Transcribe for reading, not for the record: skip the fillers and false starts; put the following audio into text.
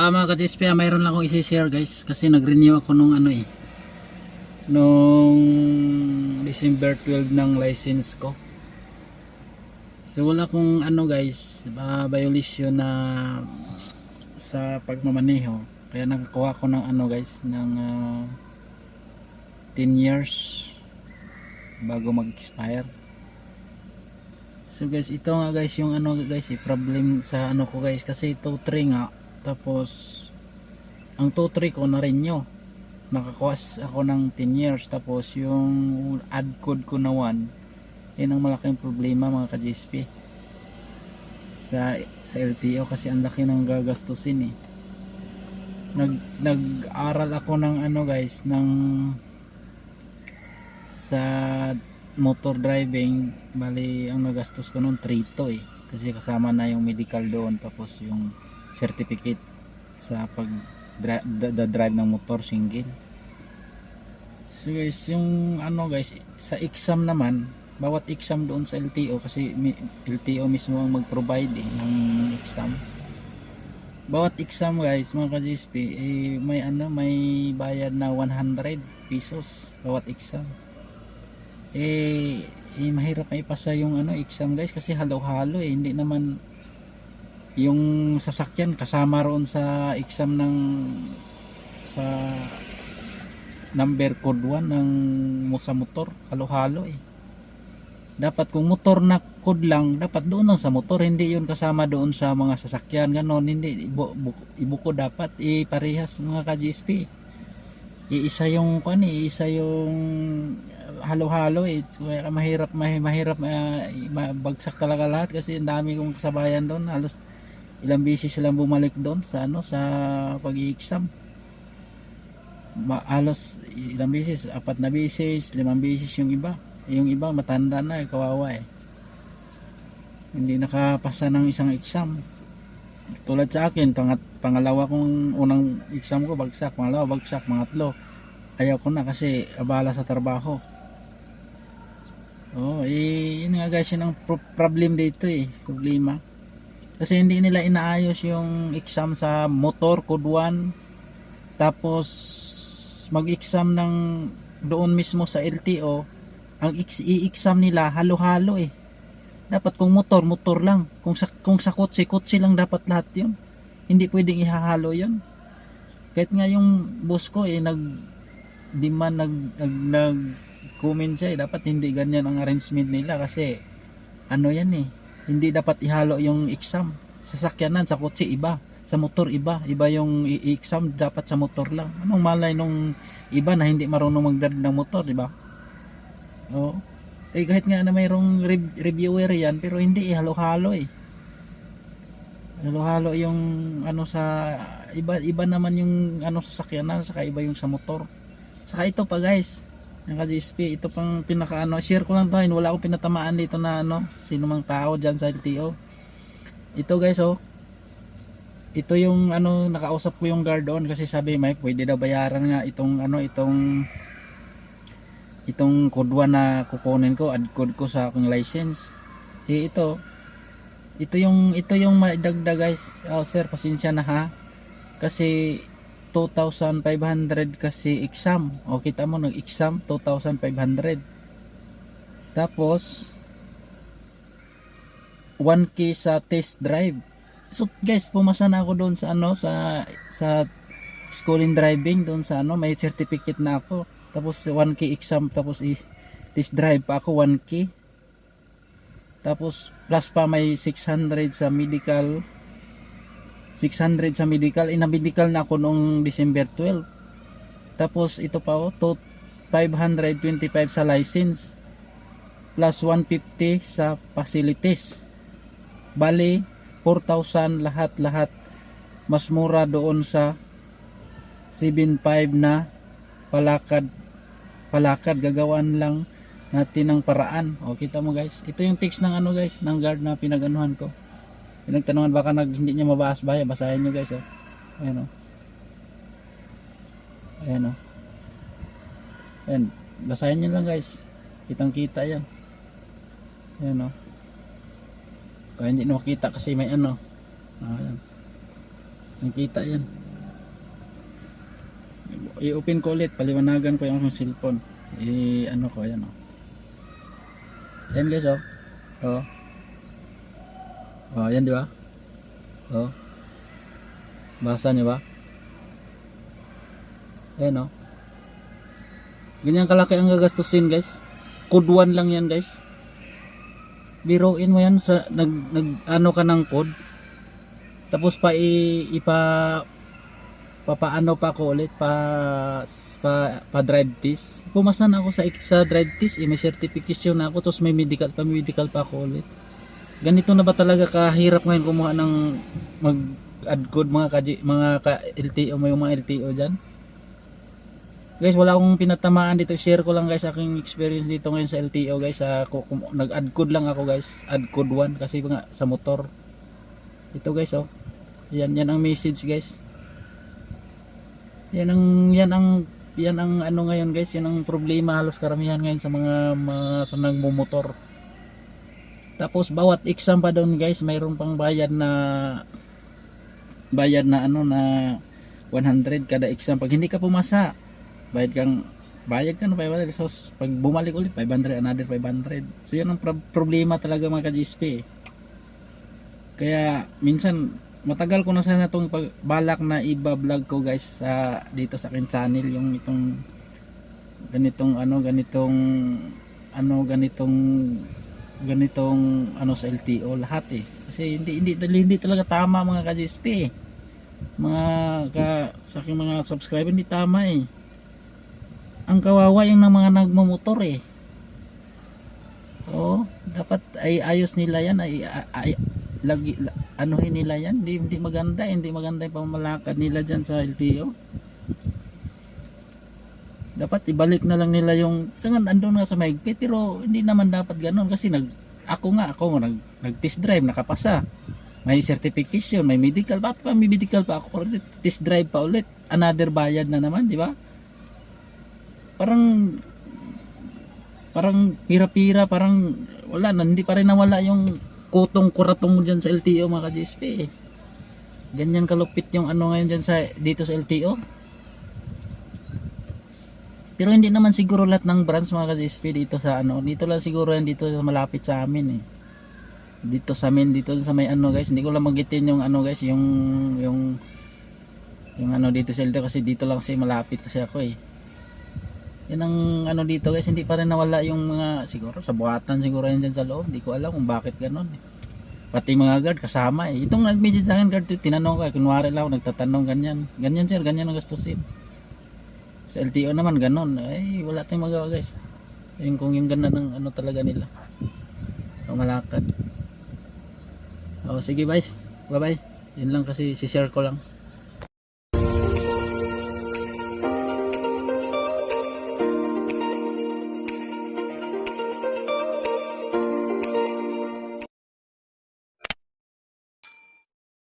Mga ka-GSP, mayroon lang akong isi-share guys kasi nag-renew ako nung nung December 12 ng license ko. So wala akong guys, violation na sa pagmamaneho. Kaya nakakuha ko ng guys ng 10 years bago mag-expire. So guys, ito nga guys yung guys, problem sa ko guys kasi 2-3 nga. Tapos ang 2-3 ko na renew. Nakakuha ako ng 10 years. Tapos yung add code ko na 1, yun ang malaking problema mga ka-GSP sa LTO kasi ang laki ng gagastusin eh. Nag-aral ako ng guys ng sa motor driving, bali ang nagastos ko noon 3 eh kasi kasama na yung medical doon, tapos yung certificate sa pag drive ng motor single. So guys, yung guys sa exam naman, bawat exam doon sa LTO kasi LTO mismo ang mag-provide ng exam. Bawat exam guys mga ka-GSP may bayad na 100 pesos bawat exam. Mahirap na ipasa yung exam guys kasi halo-halo hindi naman yung sasakyan kasama roon sa exam sa number code 1 ng sa motor, halo-halo dapat kung motor na code lang dapat doon lang sa motor, hindi yun kasama doon sa mga sasakyan ganon, hindi ibuko dapat parehas mga ka-GSP. Iisa yung halo-halo mahirap bagsak talaga lahat kasi ang dami kong kasabayan doon, halos ilang beses silang bumalik doon sa sa pag-i-exam. Halos ilang beses, 4 na beses, 5 beses yung iba matanda na kawawa hindi nakapasa ng isang exam. Tulad sa akin, pangalawa kong unang exam ko bagsak, pangalawa bagsak, pangatlo ayaw ko na kasi abala sa trabaho. Yun nga guys, yun ang problem dito problema kasi hindi nila inaayos yung exam sa motor code 1, tapos mag-exam ng doon mismo sa LTO. Ang i-exam nila halo-halo dapat kung motor lang, kung sa kotse lang dapat lahat yun, hindi pwedeng ihahalo yun. Kahit nga yung boss ko nag-comment siya dapat hindi ganyan ang arrangement nila kasi yan hindi dapat ihalo yung exam. Sasakyanan sa kotse iba, sa motor iba yung i-exam dapat sa motor lang. Anong malay nung iba na hindi marunong mag-drive ng motor, di ba? Kahit nga na mayroong reviewer yan, pero hindi halo-halo halo-halo yung sa iba naman yung sasakyanan, saka iba yung sa motor. Saka ito pa guys, yung ka-GSP, ito pang pinaka share ko lang to, wala akong pinatamaan dito na sino mang tao dyan sa LTO. Ito guys ito yung nakausap ko yung guard doon kasi sabi may pwede daw bayaran nga itong code 1 na kukunin ko, add code ko sa aking license. Ito yung madagdag guys. Sir, pasensya na ha kasi 2,500 kasi exam. Kita mo nag-exam 2,500. Tapos 1K sa test drive. So guys, pumasa na ako doon sa sa schooling driving doon sa may certificate na ako. Tapos 1K exam, tapos test drive pa ako 1K. Tapos plus pa may 600 sa medical. 600 sa medical. Na-medical na ako noong December 12. Tapos ito pa 525 sa license. Plus 150 sa facilities. Bali 4,000 lahat. Mas mura doon sa 7,500 na palakad. Gagawan lang natin ng paraan. Kita mo guys, ito yung text ng guys, ng guard na pinag-anuhan ko. Pinagtanungan baka hindi niya mabahas ba, basahin nyo guys ayan ayan, basahin nyo lang guys, kitang kita yan hindi na makita kasi may ayan. Nakita yan. I-open ko ulit, paliwanagan ko yung cellphone. Ano ko, yan oh. Yan guys oh. Oh. Oh, yan di ba? Oh. Basa niyo ba? Ayan oh. Ganyan kalaki ang gagastusin guys. Code 1 lang yan guys. Biruin mo yan sa ano ka ng code. Tapos papaano pa ako ulit pa drive test. Pumasa na ako sa drive test, may certification na ako, tapos may medical pa ako ulit. Ganito na ba talaga kahirap ngayon kumuha ng mag-add code mga LTO, may mga LTO diyan? Guys, wala akong pinatamaan dito. Share ko lang guys aking experience dito ngayon sa LTO guys. Nag-add code lang ako guys. Add code 1 kasi nga sa motor. Ito guys oh. Yan ang message guys. Yan ang ano ngayon guys, yan ang problema halos karamihan ngayon sa mga sa nagmumotor. Tapos bawat exam pa doon guys, mayroon pang bayad na ano na 100 kada exam. Pag hindi ka pumasa, bayad ka na 500. So pag bumalik ulit 500, another 500. So yan ang problema talaga mga ka-GSP. Kaya minsan matagal ko na sana itong balak na iba-vlog ko guys dito sa akin channel, yung itong ganitong ano sa LTO lahat eh. Kasi hindi talaga tama mga ka-GSP. Sa aking mga subscriber hindi tama eh. Ang kawawa yung ng mga nagmamotor eh. Oo, dapat ay ayos nila yan, anuhin nila yan. Hindi maganda yung pamamalakad nila dyan sa LTO. Dapat ibalik na lang nila yung andun nga sa mahigpit, pero hindi naman dapat ganoon kasi ako nag-test drive, nakapasa. May certification, may medical. Bakit pa may medical pa ako? Test drive pa ulit. Another bayad na naman, di ba? Parang pira-pira, parang wala na, hindi pa rin nawala yung kuratong dyan sa LTO mga ka-GSP eh. Ganyan kalupit yung ano ngayon dyan dito sa LTO. Pero hindi naman siguro lahat ng branch mga ka-GSP dito sa dito lang siguro yan dito malapit sa amin eh. Dito sa may guys, hindi ko lang magitin yung guys, yung dito sa LTO kasi dito lang kasi malapit kasi ako eh. Yan ang dito guys, hindi pa rin nawala yung mga siguro sa buhatan siguro yan dyan sa loob. Hindi ko alam kung bakit ganon eh. Pati mga guard kasama eh. Itong nag-message sa akin guard, tinanong ko, kunwari lang ako nagtatanong ganyan sir, ganyan ang gastusin. Sa LTO naman ganon, ay wala tayong magawa guys. Kung yung ganda ng talaga nila malakad. Sige guys, bye bye. Yun lang kasi si share ko lang.